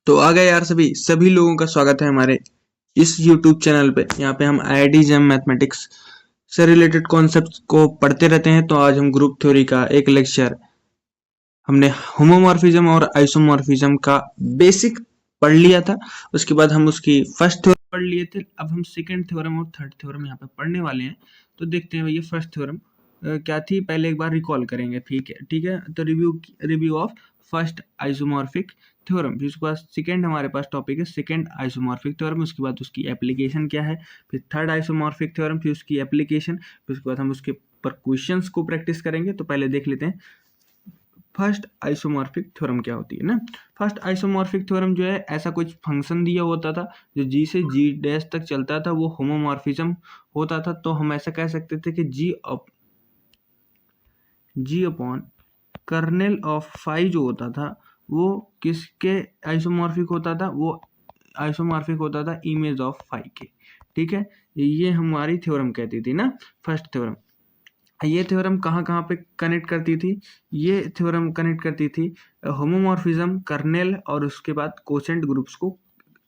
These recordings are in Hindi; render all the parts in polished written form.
तो आ गए यार सभी लोगों का स्वागत है हमारे इस YouTube चैनल पे। यहाँ पे हम IIT JAM मैथमेटिक्स से रिलेटेड कॉन्सेप्ट्स को पढ़ते रहते हैं। तो आज हम ग्रुप थ्योरी का एक लेक्चर हमने होमोमॉर्फिज्म और आइसोमॉर्फिज्म का बेसिक पढ़ लिया था। उसके बाद हम उसकी फर्स्ट थ्योरम पढ़ लिए थे। अब हम सेकंड थ्योरम और थर्ड थ्योरम यहाँ पे पढ़ने वाले हैं। तो देखते हैं भैया फर्स्ट थ्योरम क्या थी, पहले एक बार रिकॉल करेंगे। ठीक है। तो review of first isomorphic theorem. फिर उसके बाद सेकंड हमारे पास टॉपिक है सेकंड आइसोमॉर्फिक थ्योरम। उसके बाद उसकी एप्लीकेशन क्या है, फिर थर्ड आइसोमॉर्फिक थ्योरम, फिर उसकी एप्लीकेशन, फिर उसके बाद हम उसके पर क्वेश्चंस को प्रैक्टिस करेंगे। तो पहले देख लेते हैं फर्स्ट आइसोमॉर्फिक थ्योरम क्या होती है ना। फर्स्ट आइसोमॉर्फिक थ्योरम जो है, ऐसा कुछ फंक्शन दिया होता था जो जी से जी डैश तक चलता था, वो होमोमॉर्फिज्म होता था। तो हम ऐसा कह सकते थे कि जी अपॉन कर्नेल ऑफ फाई जो होता था वो किसके आइसोमॉर्फिक होता था, वो आइसोमॉर्फिक होता था इमेज ऑफ फाई के। ठीक है, ये हमारी थ्योरम कहती थी ना फर्स्ट थ्योरम। ये थ्योरम कहाँ कहाँ पे कनेक्ट करती थी, ये थ्योरम कनेक्ट करती थी होमोमॉर्फिज्म, कर्नेल और उसके बाद कोसेंट ग्रुप्स को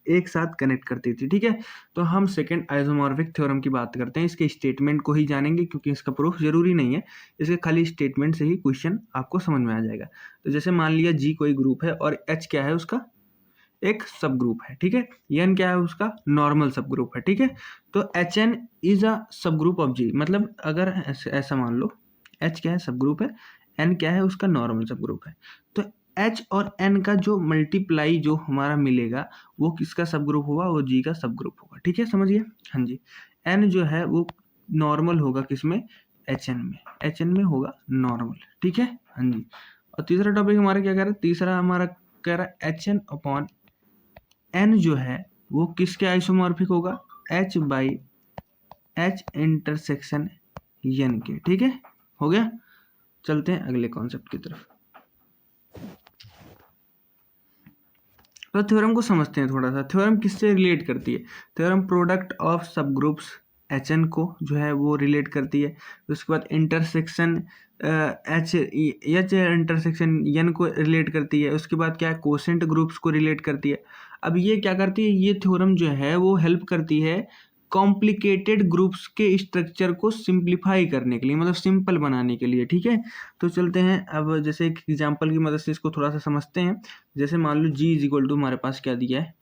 एक साथ कनेक्ट करती थी। ठीक है, तो हम सेकंड आइसोमॉर्फिक थ्योरम की बात करते हैं। इसके स्टेटमेंट को ही जानेंगे क्योंकि इसका प्रूफ जरूरी नहीं है, इसके खाली स्टेटमेंट से ही क्वेश्चन आपको समझ में आ जाएगा। तो जैसे मान लिया जी कोई ग्रुप है और एच क्या है, उसका एक सब ग्रुप है। ठीक है, एन क्या है, उसका नॉर्मल सब ग्रुप है। ठीक है, तो एच एन इज अ सब ग्रुप ऑफ जी। मतलब अगर ऐसा मान लो, एच क्या है, सब ग्रुप है, एन क्या है, उसका नॉर्मल सब ग्रुप है। तो एच और एन का जो मल्टीप्लाई जो हमारा मिलेगा वो किसका सब ग्रुप होगा, वो जी का सब ग्रुप होगा। ठीक है, समझिए। हाँ जी, एन जो है वो नॉर्मल होगा किसमें, एच एन में, एच एन में होगा नॉर्मल। ठीक है, हाँ जी। और तीसरा टॉपिक हमारा क्या कह रहा है, तीसरा हमारा कह रहा है एच एन अपॉन एन जो है वो किसके आइसोमॉर्फिक होगा, H by H intersection N K. ठीक है, हो गया। चलते हैं अगले कॉन्सेप्ट की तरफ। तो थ्योरम को समझते हैं थोड़ा सा। थ्योरम किससे रिलेट करती है, थ्योरम प्रोडक्ट ऑफ सब ग्रुप्स एच एन को जो है वो रिलेट करती है। उसके बाद इंटरसेक्शन एच इंटरसेक्शन एन को रिलेट करती है। उसके बाद क्या है, कोसेंट ग्रुप्स को रिलेट करती है। अब ये क्या करती है, ये थ्योरम जो है वो हेल्प करती है कॉम्प्लिकेटेड ग्रुप्स के स्ट्रक्चर को सिंप्लीफाई करने के लिए, मतलब सिंपल बनाने के लिए। ठीक है, तो चलते हैं अब जैसे एक एग्जांपल की मदद से इसको थोड़ा सा समझते हैं। जैसे मान लो जी इज इक्वल टू हमारे पास क्या दिया है,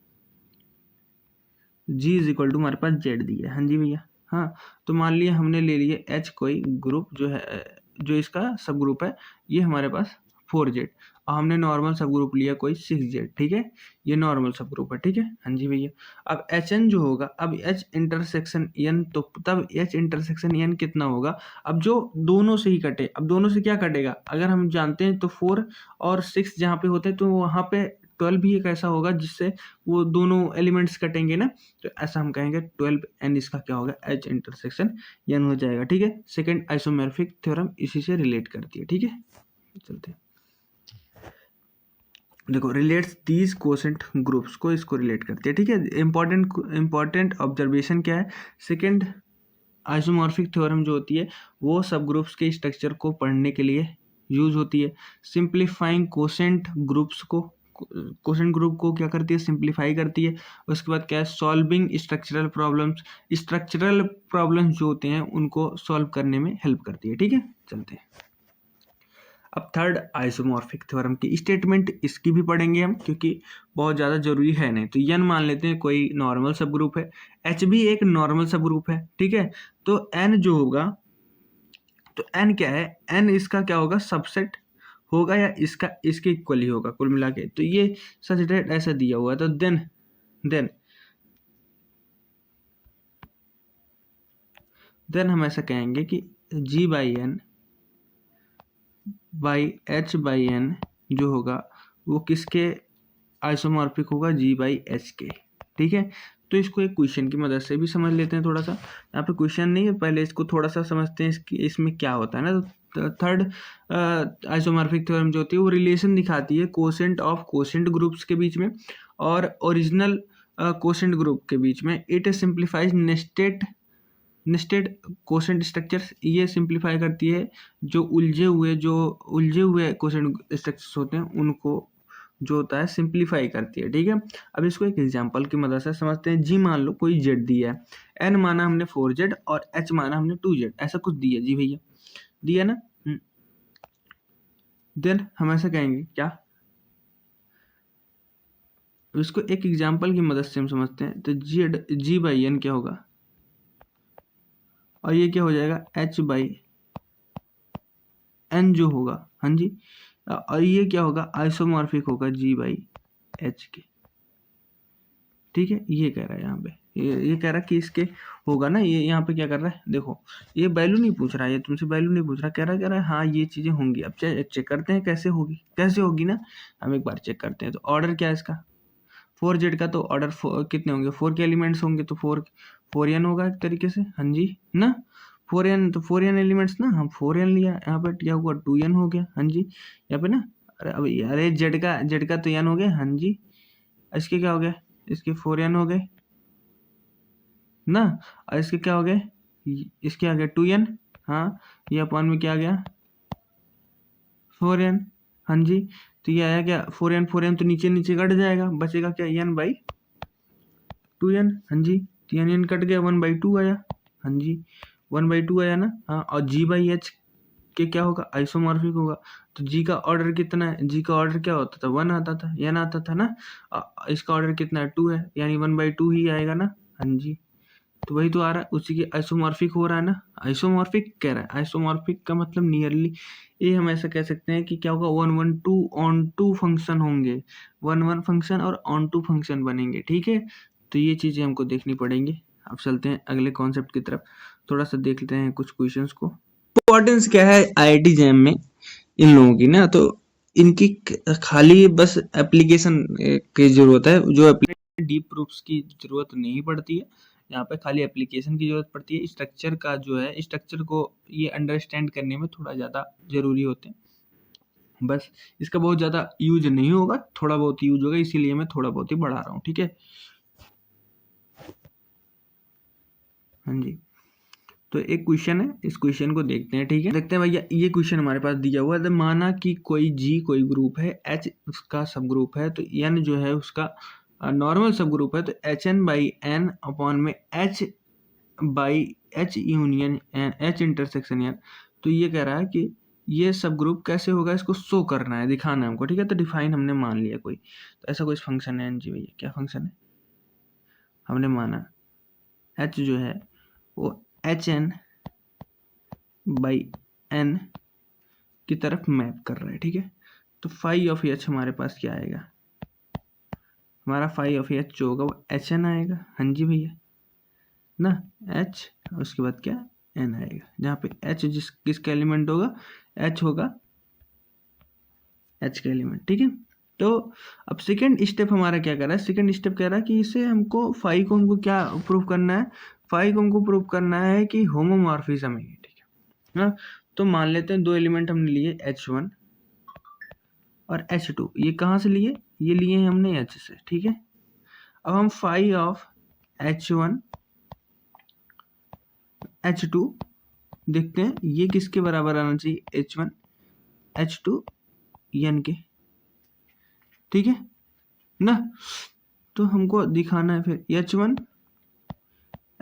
जी इज इक्वल टू हमारे पास जेड दिया है। हाँ जी भैया, हाँ। तो मान लिया हमने ले लिए एच कोई ग्रुप जो है, जो इसका सब ग्रुप है ये हमारे पास 4Z, और हमने नॉर्मल सब ग्रुप लिया कोई 6Z। ठीक है, ये नॉर्मल सब ग्रुप है। ठीक है, हाँ जी भैया। अब एच एन जो होगा, अब एच इंटरसेक्शन एन, तो तब एच इंटरसेक्शन एन कितना होगा, अब जो दोनों से ही कटे। अब दोनों से क्या कटेगा, अगर हम जानते हैं तो 4 और 6 जहाँ पे होते हैं तो वहाँ पे 12 भी एक ऐसा होगा जिससे वो दोनों एलिमेंट्स कटेंगे ना। तो ऐसा हम कहेंगे 12 एन, इसका क्या होगा, एच इंटरसेक्शन एन हो जाएगा। ठीक है, सेकंड आइसोमॉर्फिक थ्योरम इसी से रिलेट करती है। ठीक है, चलते हैं। देखो, रिलेट्स दीज कोसेंट ग्रुप्स को, इसको रिलेट करती है। ठीक है, इंपॉर्टेंट ऑब्जर्वेशन क्या है, सेकंड आइसोमॉर्फिक थ्योरम जो होती है वो सब ग्रुप्स के स्ट्रक्चर को पढ़ने के लिए यूज होती है। सिंप्लीफाइंग कोसेंट ग्रुप्स को, कोसेंट ग्रुप को क्या करती है, सिंप्लीफाई करती है। उसके बाद क्या है, solving structural problems, structural problems जो होते हैं उनको सॉल्व करने में हेल्प करती है। ठीक है, चलते हैं अब थर्ड आइसोमॉर्फिक थ्योरम की स्टेटमेंट, इसकी भी पढ़ेंगे हम क्योंकि बहुत ज़्यादा जरूरी है नहीं। तो एन मान लेते हैं कोई नॉर्मल सब ग्रुप है, एच भी एक नॉर्मल सब ग्रुप है। ठीक है, तो एन जो होगा, तो एन क्या है, एन इसका क्या होगा, सबसेट होगा या इसका इसके इक्वल ही होगा कुल मिला के। तो ये सच डेट ऐसा दिया हुआ है। तो देन हम ऐसा कहेंगे कि G by N by H by N जो होगा वो किसके आइसोमॉर्फिक होगा, जी बाई एच के। ठीक है, तो इसको एक क्वेश्चन की मदद से भी समझ लेते हैं थोड़ा सा। यहाँ पे क्वेश्चन नहीं है, पहले इसको थोड़ा सा समझते हैं इसमें क्या होता है ना। तो थर्ड आइसोमॉर्फिक थ्योरम जो होती है वो रिलेशन दिखाती है कोसेंट ऑफ कोसेंट ग्रुप्स के बीच में और ओरिजिनल कोसेंट ग्रुप के बीच में। It simplifies nested quotient structures, ये सिंप्लीफाई करती है जो उलझे हुए कोसेंट स्ट्रक्चर्स होते हैं उनको जो होता है सिंप्लीफाई करती है, ठीक है। अब इसको एक एग्जांपल की मदद से समझते हैं। जी मान लो कोई जेड दिया है, एन माना हमने 4z और एच माना हमने 2z, ऐसा कुछ दिया जी भैया, दिया ना। देन हम ऐसा कहेंगे क्या, इसको एक एग्जांपल की मदद से हम समझते हैं। तो जी बाई एन क्या होगा, और ये क्या हो जाएगा एच बाई एन जो होगा, हाँ जी, और ये क्या होगा आइसोमॉर्फिक होगा जी बाई एच के, ठीक है। ये कह रहा है यहाँ पे, ये कह रहा है कि इसके होगा ना, ये यहाँ पे क्या कर रहा है देखो, ये वैल्यू नहीं पूछ रहा है, ये तुमसे वैल्यू नहीं पूछ रहा, कह रहा है हाँ ये चीजें होंगी। अब चेक करते हैं कैसे होगी, कैसे होगी ना, हम एक बार चेक करते हैं। तो ऑर्डर क्या है इसका, 4z का तो ऑर्डर कितने होंगे, 4 के एलिमेंट्स होंगे, तो 4n होगा एक तरीके से, हाँ जी ना, 4n, तो 4n एलिमेंट्स ना, हम 4n लिया, यहाँ पे क्या हुआ 2n हो गया, हाँ जी। यहाँ पे ना, अरे जेड का तो n हो गया, हाँ जी। इसके क्या हो गया, इसके 4n हो गए ना, और इसके क्या हो गए, इसके आ गया 2n, हाँ, ये अपॉन में क्या आ गया 4n, हाँ जी। तो ये आया क्या 4n तो नीचे नीचे कट जाएगा, बचेगा क्या n बाई 2n, हाँ जी। तो n कट गया, 1/2 आया, हाँ जी, 1/2 आया ना, हाँ। और g बाई एच के क्या होगा आइसोमॉर्फिक होगा। तो g का ऑर्डर कितना है, g का ऑर्डर क्या होता था 1 आता था, n आता था ना, इसका ऑर्डर कितना है 2 है, यानी 1/2 ही आएगा ना, हाँ जी। तो वही तो आ रहा है, उसी के आइसोमॉर्फिक हो रहा है ना, आइसोमॉर्फिक कह रहा है, आइसोमॉर्फिक का मतलब नियरली, ये हम ऐसा कह सकते हैं कि क्या होगा 1 1 2 ऑन टू फंक्शन होंगे, 1 1 फंक्शन और ऑन टू फंक्शन बनेंगे, ठीक है। तो ये चीजें हमको देखनी पड़ेंगी। अब चलते हैं अगले कॉन्सेप्ट की तरफ, थोड़ा सा देख लेते हैं कुछ क्वेश्चंस को। इम्पोर्टेंस क्या है आईआईटी जैम में इन लोगों की ना, तो इनकी खाली बस एप्लीकेशन की जरूरत है, जो डीप प्रूफ्स की जरूरत नहीं पड़ती है, यहाँ पे खाली एप्लीकेशन की जरूरत पड़ती है। स्ट्रक्चर का जो है, स्ट्रक्चर को ये अंडरस्टैंड करने में थोड़ा ज़्यादा जरूरी होते हैं, बस इसका बहुत ज़्यादा यूज नहीं होगा, थोड़ा बहुत यूज होगा, इसीलिए मैं थोड़ा बहुत ही बढ़ा रहा हूँ, ठीक है। हाँ जी, तो एक क्वेश्चन है, इस क्वेश्चन को देखते हैं, ठीक है। देखते हैं भैया, ये क्वेश्चन हमारे पास दिया हुआ है। माना कि कोई जी कोई ग्रुप है, एच उसका सब ग्रुप है, तो एन जो है उसका नॉर्मल सब ग्रुप है, तो H N by N upon में H by H union N, H intersection N. तो ये कह रहा है कि ये सब ग्रुप कैसे होगा, इसको शो करना है, दिखाना है हमको, ठीक है। तो डिफाइन हमने मान लिया कोई, तो ऐसा कोई फंक्शन है एन जी भैया, क्या फंक्शन है, हमने माना एच जो है वो एच एन बाई एन की तरफ मैप कर रहा है, ठीक है। तो फाई ऑफ एच हमारे पास क्या आएगा, हमारा फाई ऑफ एच जो होगा वो एच एन आएगा, हाँ जी भैया ना, एच, उसके बाद क्या एन आएगा, जहाँ पे एच किसका एलिमेंट होगा, एच होगा एच का एलिमेंट, ठीक है। तो अब सेकेंड स्टेप हमारा क्या कर रहा है, सेकेंड स्टेप कह रहा है कि इसे हमको फाई को हमको क्या प्रूव करना है, फाई को हमको प्रूव करना है कि होमोमॉर्फिज्म है, ठीक है ना। तो मान लेते हैं दो एलिमेंट हमने लिए H1 और H2, ये कहाँ से लिए, ये लिए हैं हमने H से, ठीक है। अब हम फाई ऑफ H1 H2 देखते हैं, ये किसके बराबर आना चाहिए, H1 H2 n के, ठीक है ना। तो हमको दिखाना है फिर H1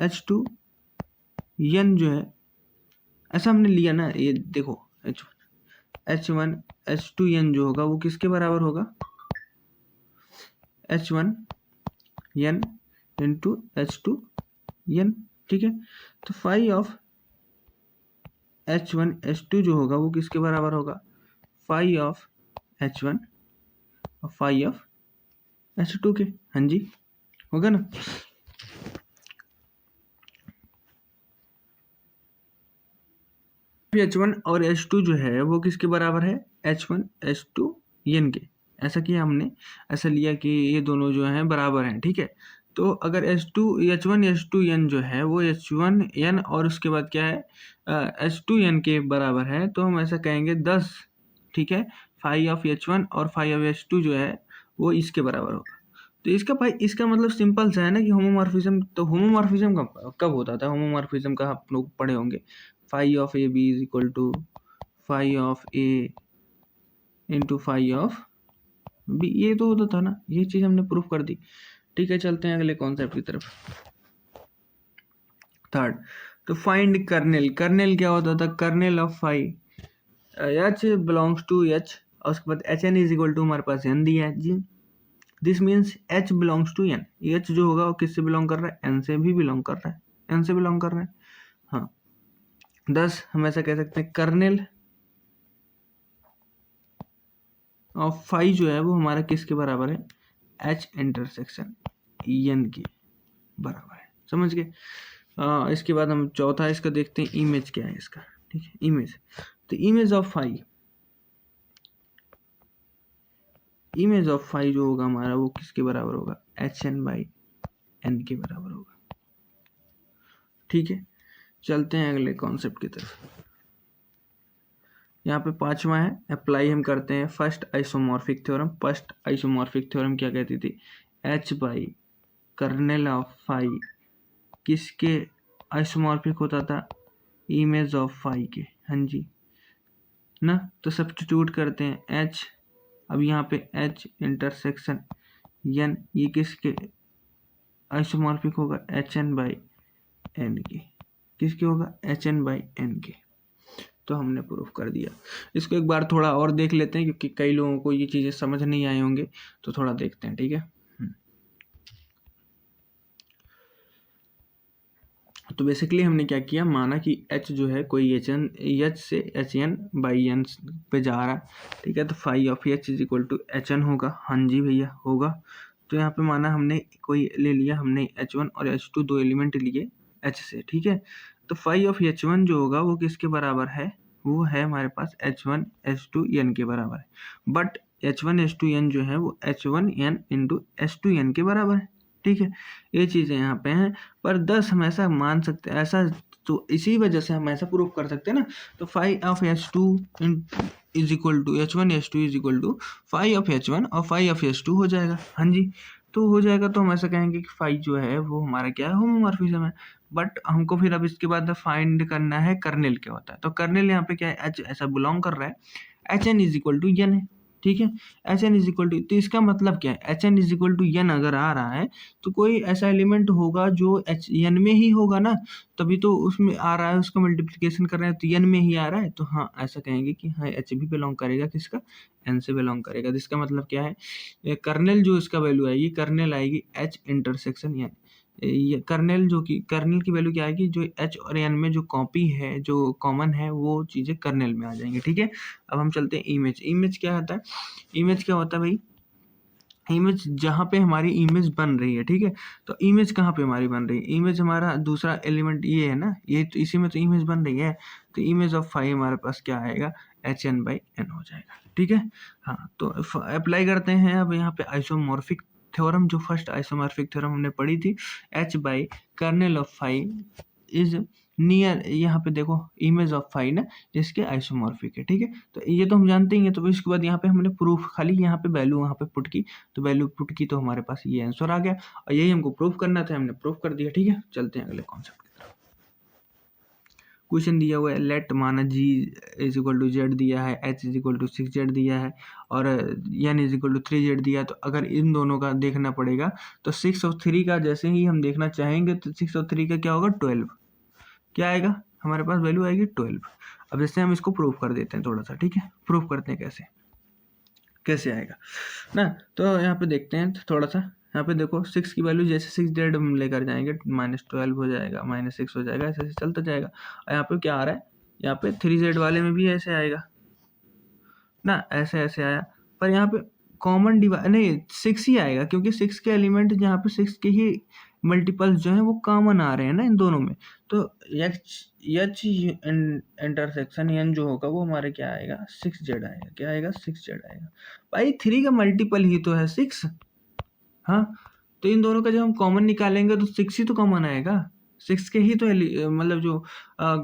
H2 n जो है, ऐसा हमने लिया ना, ये देखो H1 H2 n जो होगा वो किसके बराबर होगा, H1 n into H2 n, ठीक है। तो फाई ऑफ H1 H2 जो होगा वो किसके बराबर होगा, फाई ऑफ H1 और फाई ऑफ H2 के, हाँ जी, होगा ना। H1 और H2 जो है वो किसके बराबर है, H1 H2 n के, ऐसा किया हमने, ऐसा लिया कि ये दोनों जो हैं बराबर हैं, ठीक है। तो अगर H1 H2 n जो है वो H1 n और उसके बाद क्या है H2 n के बराबर है, तो हम ऐसा कहेंगे 10, ठीक है। फाई ऑफ H1 और फाई ऑफ H2 जो है वो इसके बराबर होगा। तो इसका भाई, इसका मतलब सिंपल सा है ना कि होमोमॉर्फिज्म, तो होमोमॉर्फिज्म कब होता था, होमोमॉर्फिज्म का आप लोग पढ़े होंगे, phi of A B is equal to phi of A into phi of ये तो होता था ना, ये चीज़ हमने प्रूफ कर दी। ठीक है, चलते हैं अगले कॉन्सेप्ट की तरफ। थर्ड, तो फाइंड कर्नेल। कर्नेल क्या होता था? Kernel of five, H belongs to H, और उसके बाद H N is equal to हमारे पास एन दिया है जी। This means H belongs to N. H जो होगा वो किससे बिलोंग कर रहा है? एन से भी बिलोंग कर रहा है, एन से बिलोंग कर रहा है। हाँ, thus हम ऐसा कह सकते हैं कर्नेल ऑफ फाइव जो है वो हमारा किसके बराबर है? एच इंटरसेक्शन एन के बराबर है। समझ गए? इसके बाद हम चौथा इसका देखते हैं, इमेज क्या है इसका। ठीक है, इमेज, तो image of five, image of five जो होगा हमारा वो किसके बराबर होगा? एच एन बाई एन के बराबर होगा। ठीक है, चलते हैं अगले कॉन्सेप्ट की तरफ। यहाँ पे पांचवा है, अप्लाई हम करते हैं first isomorphic theorem. First isomorphic theorem क्या कहती थी? H by kernel of five किसके आइसोमॉर्फिक होता था? इमेज ऑफ फाइव के। हाँ जी ना, तो सब्स्टिट्यूट करते हैं एच, अब यहाँ पे एच इंटरसेक्शन एन, ये किसके आइसोमॉर्फिक होगा? एच एन बाई एन के। किसके होगा? एच एन बाई एन के। तो हमने प्रूफ कर दिया। इसको एक बार थोड़ा और देख लेते हैं, क्योंकि कई लोगों को ये चीज़ें समझ नहीं आई होंगे, तो थोड़ा देखते हैं। ठीक है, तो बेसिकली हमने क्या किया, माना कि h जो है कोई एच से एच एन बाई एन पे जा रहा है। ठीक है, तो five of H is equal to H N होगा। हाँ जी भैया होगा। तो यहाँ पे माना हमने कोई ले लिया, हमने एच वन और एच टू दो एलिमेंट लिए h से। ठीक है, तो फाइव ऑफ एच वन जो होगा वो किसके बराबर है? वो है हमारे पास H one H two N के बराबर है। But H one H two N जो है वो H one N into H two N के बराबर है। ठीक है, ये चीज़ें यहाँ पे हैं, पर 10 हम ऐसा मान सकते हैं, ऐसा तो इसी वजह से हम ऐसा प्रूफ कर सकते हैं ना। तो five of H two is equal to H one H two is equal to five of H one और फाइव ऑफ एच टू हो जाएगा। हाँ जी, तो हो जाएगा। तो हम ऐसा कहेंगे कि फाइव जो है वो हमारा क्या है? होमोमॉर्फिज्म है। बट हमको फिर अब इसके बाद फाइंड करना है कर्नेल क्या होता है। तो कर्नेल यहाँ पे क्या है? एच ऐसा बिलोंग कर रहा है, H N is equal to N है। ठीक है, H N is equal to, तो इसका मतलब क्या है? H N is equal to N अगर आ रहा है तो कोई ऐसा एलिमेंट होगा जो एच एन में ही होगा ना, तभी तो उसमें आ रहा है, उसका मल्टीप्लिकेशन कर रहे हैं तो एन में ही आ रहा है। तो हाँ, ऐसा कहेंगे कि हाँ एच भी बिलोंग करेगा किसका? एन से बिलोंग करेगा। जिसका मतलब क्या है? कर्नेल जो इसका वैल्यू आएगी, कर्नेल आएगी एच इंटरसेक्शन एन। ये कर्नेल जो कि कर्नेल की वैल्यू क्या आएगी? जो एच और एन में जो कॉपी है, जो कॉमन है, वो चीज़ें कर्नेल में आ जाएंगी। ठीक है, अब हम चलते हैं इमेज। इमेज क्या होता है? इमेज क्या होता है भाई? इमेज जहाँ पे हमारी इमेज बन रही है। ठीक है, तो इमेज कहाँ पे हमारी बन रही है? इमेज हमारा दूसरा एलिमेंट ये है ना, ये तो इसी में तो इमेज बन रही है। तो इमेज ऑफ फाइव हमारे पास क्या आएगा? एच एन बाई एन हो जाएगा। ठीक है, हाँ, तो अप्लाई करते हैं अब यहाँ पे आइसोमॉर्फिक थ्योरम। जो फर्स्ट आइसोमॉर्फिक थ्योरम हमने पढ़ी थी, H by kernel of five is near, यहाँ पे देखो इमेज ऑफ फाइव ना, इसके आइसोमॉर्फिक है। ठीक है, तो ये तो हम जानते ही हैं। तो इसके बाद यहाँ पे हमने प्रूफ खाली यहाँ पे वैल्यू वहाँ पे पुट की, तो वैल्यू पुट की तो हमारे पास ये आंसर आ गया, और यही हमको प्रूफ करना था, हमने प्रूफ कर दिया। ठीक है, चलते हैं अगले कॉन्सेप्ट की तरफ। क्वेश्चन दिया हुआ है, लेट माना जी इज इक्वल टू जेड दिया है, H is equal to 6z दिया है, और N is equal to 3z दिया है। तो अगर इन दोनों का देखना पड़ेगा, तो 6 और 3 का जैसे ही हम देखना चाहेंगे, तो 6 और 3 का क्या होगा? 12। क्या आएगा हमारे पास? वैल्यू आएगी 12। अब जैसे हम इसको प्रूफ कर देते हैं थोड़ा सा। ठीक है, प्रूफ करते हैं कैसे कैसे आएगा ना। तो यहाँ पे देखते हैं थोड़ा सा। यहाँ पे देखो 6 की वैल्यू जैसे 6z हम लेकर जाएंगे, -12 हो जाएगा, -6 हो जाएगा, ऐसे ऐसे चलता जाएगा। और यहाँ पे क्या आ रहा है? यहाँ पे 3z वाले में भी ऐसे आएगा ना, ऐसे ऐसे आया। पर यहाँ पे कॉमन डिवाइड नहीं, 6 ही आएगा, क्योंकि 6 के एलिमेंट जहाँ पे 6 के ही मल्टीपल्स जो है वो कॉमन आ रहे हैं ना इन दोनों में। तो एच इंटरसेक्शन एन जो होगा वो हमारे क्या आएगा? 6z आएगा। क्या आएगा? 6z आएगा। भाई 3 का मल्टीपल ही तो है 6। हाँ, तो इन दोनों का जब हम कॉमन निकालेंगे तो 6 ही तो कॉमन आएगा। 6 के ही तो मतलब जो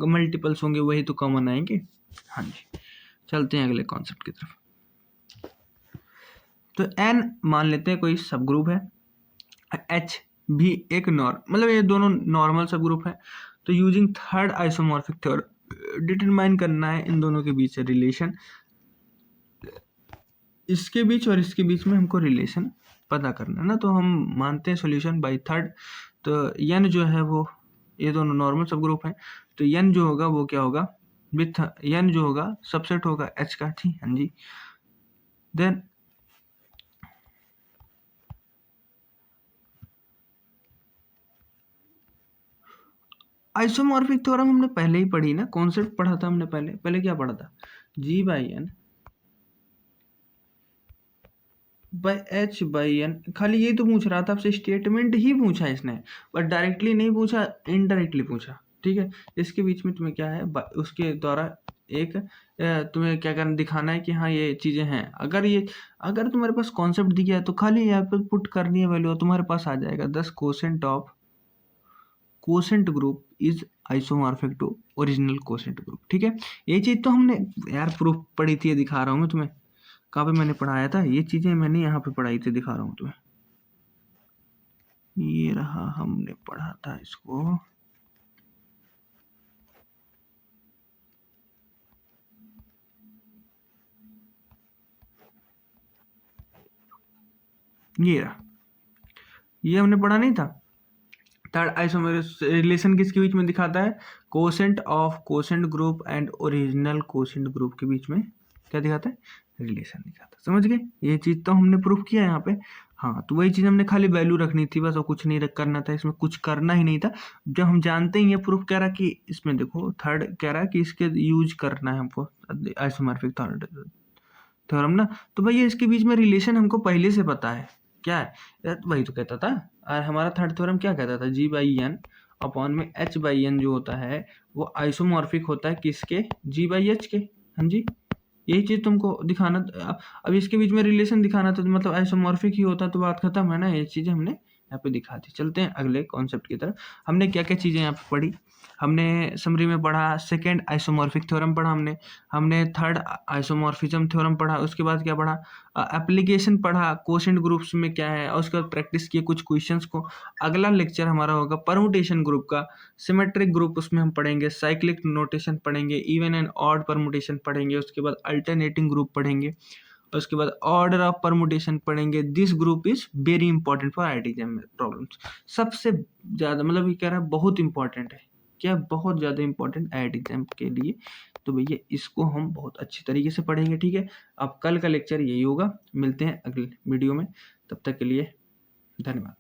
मल्टीपल्स होंगे वही तो कॉमन आएंगे। हाँ जी, चलते हैं अगले कॉन्सेप्ट की तरफ। तो n मान लेते हैं कोई सब ग्रुप है, h भी एक मतलब ये दोनों नॉर्मल सब ग्रुप है। तो using third isomorphic theorem determine करना है इन दोनों के बीच रिलेशन। इसके बीच और इसके बीच में हमको रिलेशन पता करना है ना, तो हम मानते हैं सॉल्यूशन बाय थर्ड। तो n जो है वो, ये दोनों नॉर्मल सब ग्रुप हैं, तो n जो होगा वो क्या होगा, विथ n जो होगा सबसेट होगा h का, ठीक है जी। देन आइसोमॉर्फिक थ्योरम हमने पहले ही पढ़ी ना, कॉन्सेप्ट पढ़ा था हमने पहले क्या पढ़ा था, g by N by H by N. खाली ये तो पूछ रहा था आपसे, स्टेटमेंट ही पूछा इसने, बट डायरेक्टली नहीं पूछा, इनडायरेक्टली पूछा, ठीक है। इसके बीच में तुम्हें क्या है, उसके द्वारा एक तुम्हें क्या करना, दिखाना है कि हाँ ये चीज़ें हैं। अगर तुम्हारे पास कॉन्सेप्ट दिया है तो खाली यहाँ पे पुट करनी है वैल्यू, तुम्हारे पास आ जाएगा 10 quotient of quotient group is isomorphic to original quotient group, ठीक है। ये चीज़ तो हमने यार प्रूफ पढ़ी थी, ये दिखा रहा हूँ मैं तुम्हें, कहाँ पे मैंने पढ़ाया था ये चीज़ें, मैंने यहाँ पे पढ़ाई थी, दिखा रहा हूँ तुम्हें, ये रहा, हमने पढ़ा था इसको, ये रहा, ये हमने पढ़ा नहीं था। थर्ड आइसोमर रिलेशन किसके बीच में दिखाता है, quotient of quotient group and original quotient group के बीच में क्या दिखाता है, रिलेशन दिखाता है। समझ गए, ये चीज़ तो हमने प्रूफ किया है यहाँ पे। हाँ, तो वही चीज़ हमने खाली वैल्यू रखनी थी बस, और कुछ नहीं करना था, इसमें कुछ करना ही नहीं था। जब हम जानते ही ये प्रूफ कह रहा कि इसमें देखो थर्ड कह रहा है कि इसके यूज करना है हमको आइसोमॉर्फिक थर्ड थ्योरम ना, तो भैया इसके बीच में रिलेशन हमको पहले से पता है क्या है, वही तो कहता था। और हमारा थर्ड थ्योरम क्या कहता था, जी बाई एन अपॉन में एच बाई एन जो होता है वो आइसोमॉर्फिक होता है किसके, जी बाई एच के। हाँ जी, यही चीज़ तुमको दिखाना। अब इसके बीच में रिलेशन दिखाना तो मतलब आइसोमॉर्फिक ही होता, तो बात खत्म है ना, ये चीज़ें हमने यहाँ पे दिखा दी। चलते हैं अगले कॉन्सेप्ट की तरफ। हमने क्या क्या चीज़ें यहाँ पे पढ़ी, हमने समरी में पढ़ा, सेकेंड आइसोमॉर्फिक थ्योरम पढ़ा हमने थर्ड आइसोमॉर्फिज्म थ्योरम पढ़ा, उसके बाद क्या पढ़ा, एप्लीकेशन पढ़ा, कोशेंट ग्रुप्स में क्या है, और उसके बाद प्रैक्टिस किए कुछ क्वेश्चंस को। अगला लेक्चर हमारा होगा परमुटेशन ग्रुप का, सिमेट्रिक ग्रुप उसमें हम पढ़ेंगे, साइक्लिक नोटेशन पढ़ेंगे, इवन एंड ऑड परमुटेशन पढ़ेंगे, उसके बाद अल्टरनेटिंग ग्रुप पढ़ेंगे, और उसके बाद ऑर्डर ऑफ परमुटेशन पढ़ेंगे। This group is very important for IIT exam problems. सबसे ज़्यादा मतलब ये कह रहा है बहुत इंपॉर्टेंट है, क्या बहुत ज़्यादा इंपॉर्टेंट आईआईटी एग्जाम के लिए, तो भैया इसको हम बहुत अच्छी तरीके से पढ़ेंगे, ठीक है। अब कल का लेक्चर यही होगा, मिलते हैं अगले वीडियो में, तब तक के लिए धन्यवाद।